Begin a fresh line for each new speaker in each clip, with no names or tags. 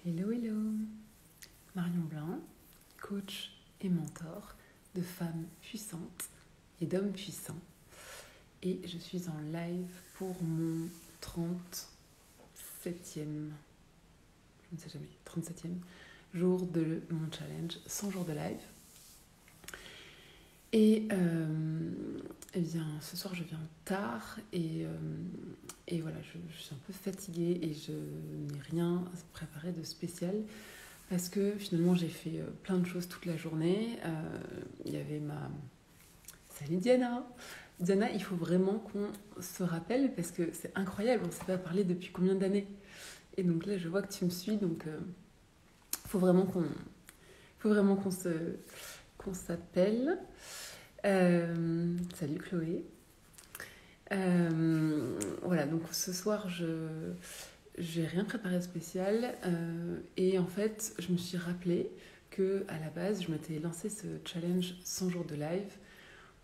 Hello, hello. Marion Blin, coach et mentor de femmes puissantes et d'hommes puissants. Et je suis en live pour mon 37e, je ne sais jamais, 37e jour de mon challenge, 100 jours de live. Et eh bien, ce soir, je viens tard et voilà, je suis un peu fatiguée et je n'ai rien préparé de spécial parce que finalement, j'ai fait plein de choses toute la journée. Il y avait ma... Salut Diana! Diana, il faut vraiment qu'on se rappelle parce que c'est incroyable, on ne s'est pas parlé depuis combien d'années. Et donc là, je vois que tu me suis, donc il faut vraiment qu'on s'appelle. Salut Chloé. Voilà, donc ce soir, j'ai rien préparé de spécial. Et en fait, je me suis rappelé que à la base, je m'étais lancé ce challenge 100 jours de live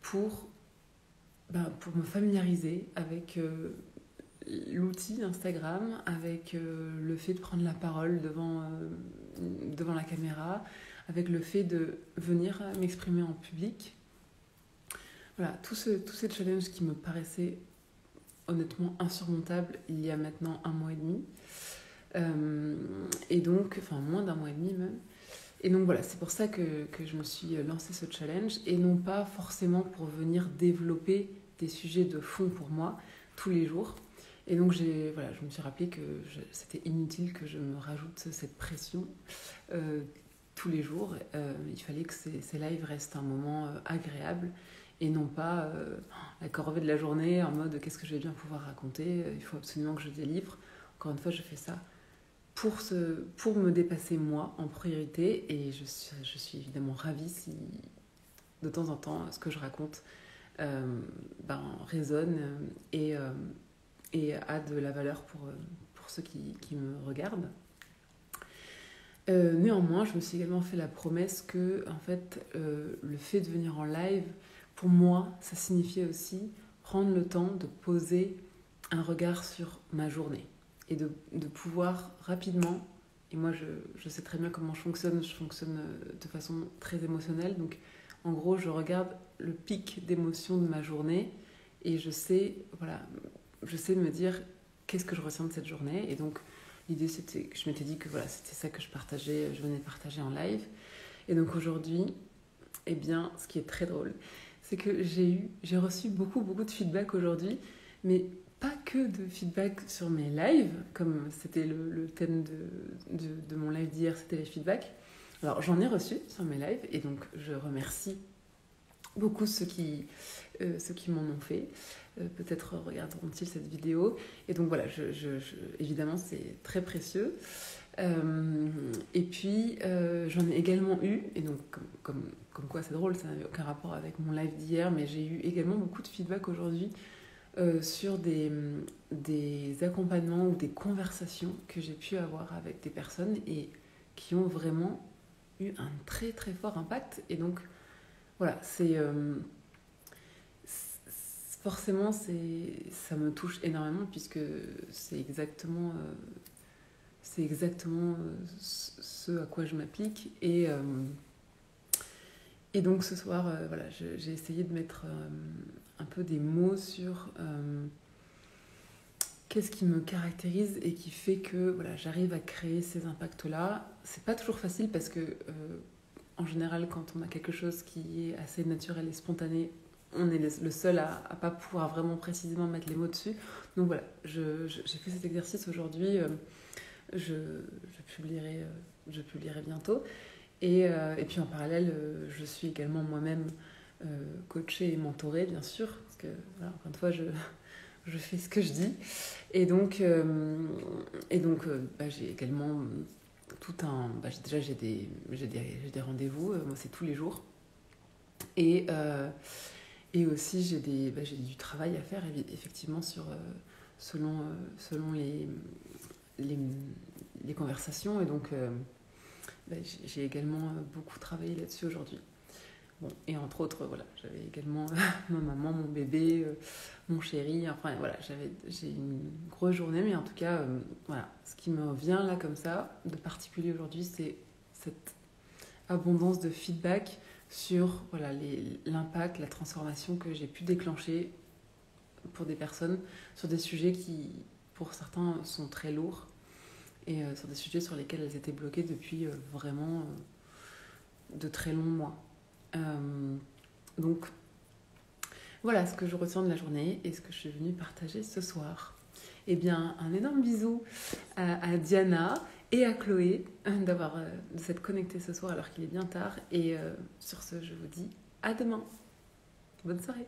pour me familiariser avec l'outil Instagram, avec le fait de prendre la parole devant la caméra, avec le fait de venir m'exprimer en public. Voilà, tous ces challenges qui me paraissaient honnêtement insurmontables il y a maintenant 1 mois et demi. Et donc, enfin moins d'1 mois et demi même. Et donc voilà, c'est pour ça que je me suis lancé ce challenge et non pas forcément pour venir développer des sujets de fond pour moi tous les jours. Et donc je me suis rappelé que c'était inutile que je me rajoute cette pression tous les jours. Il fallait que ces lives restent un moment agréable et non pas la corvée de la journée en mode qu'est-ce que je vais bien pouvoir raconter, il faut absolument que je délivre. Encore une fois, je fais ça pour me dépasser moi en priorité et je suis évidemment ravie si de temps en temps ce que je raconte résonne et a de la valeur pour ceux qui me regardent. Néanmoins, je me suis également fait la promesse que en fait, le fait de venir en live, pour moi, ça signifiait aussi prendre le temps de poser un regard sur ma journée et de pouvoir rapidement, et moi je sais très bien comment je fonctionne de façon très émotionnelle, donc en gros je regarde le pic d'émotion de ma journée et je sais me dire qu'est-ce que je ressens de cette journée. Et donc l'idée c'était que je m'étais dit que voilà, c'était ça que je venais partager en live. Et donc aujourd'hui, eh bien ce qui est très drôle, c'est que j'ai reçu beaucoup de feedback aujourd'hui, mais pas que de feedback sur mes lives, comme c'était le thème de mon live d'hier, c'était les feedbacks. Alors j'en ai reçu sur mes lives et donc je remercie beaucoup ceux qui m'en ont fait. Peut-être regarderont-ils cette vidéo. Et donc voilà, évidemment c'est très précieux. Et puis j'en ai également eu, et donc comme quoi c'est drôle, ça n'avait aucun rapport avec mon live d'hier, mais j'ai eu également beaucoup de feedback aujourd'hui sur des accompagnements ou des conversations que j'ai pu avoir avec des personnes et qui ont vraiment eu un très très fort impact. Et donc voilà, forcément ça me touche énormément puisque c'est exactement ce à quoi je m'applique. Et donc ce soir, voilà, j'ai essayé de mettre un peu des mots sur qu'est-ce qui me caractérise et qui fait que voilà, j'arrive à créer ces impacts-là. C'est pas toujours facile parce que en général, quand on a quelque chose qui est assez naturel et spontané, on est le seul à pas pouvoir vraiment précisément mettre les mots dessus. Donc voilà, j'ai fait cet exercice aujourd'hui. Je publierai bientôt. Et puis en parallèle, je suis également moi-même coachée et mentorée, bien sûr, parce que voilà, encore une fois, je fais ce que je dis. Et donc j'ai également tout un... déjà, j'ai des rendez-vous, moi c'est tous les jours. Et aussi, j'ai du travail à faire, effectivement, selon les conversations. Et donc, j'ai également beaucoup travaillé là-dessus aujourd'hui. Bon, et entre autres, voilà, j'avais également ma maman, mon bébé, mon chéri. Enfin, voilà, j'ai une grosse journée, mais en tout cas, voilà, ce qui me vient là comme ça, de particulier aujourd'hui, c'est cette abondance de feedback sur voilà, l'impact, la transformation que j'ai pu déclencher pour des personnes sur des sujets qui, pour certains, sont très lourds et sur des sujets sur lesquels elles étaient bloquées depuis vraiment de très longs mois. Donc, voilà ce que je retiens de la journée et ce que je suis venue partager ce soir. Eh bien, un énorme bisou à Diana et à Chloé de s'être connectées ce soir alors qu'il est bien tard. Et sur ce, je vous dis à demain. Bonne soirée.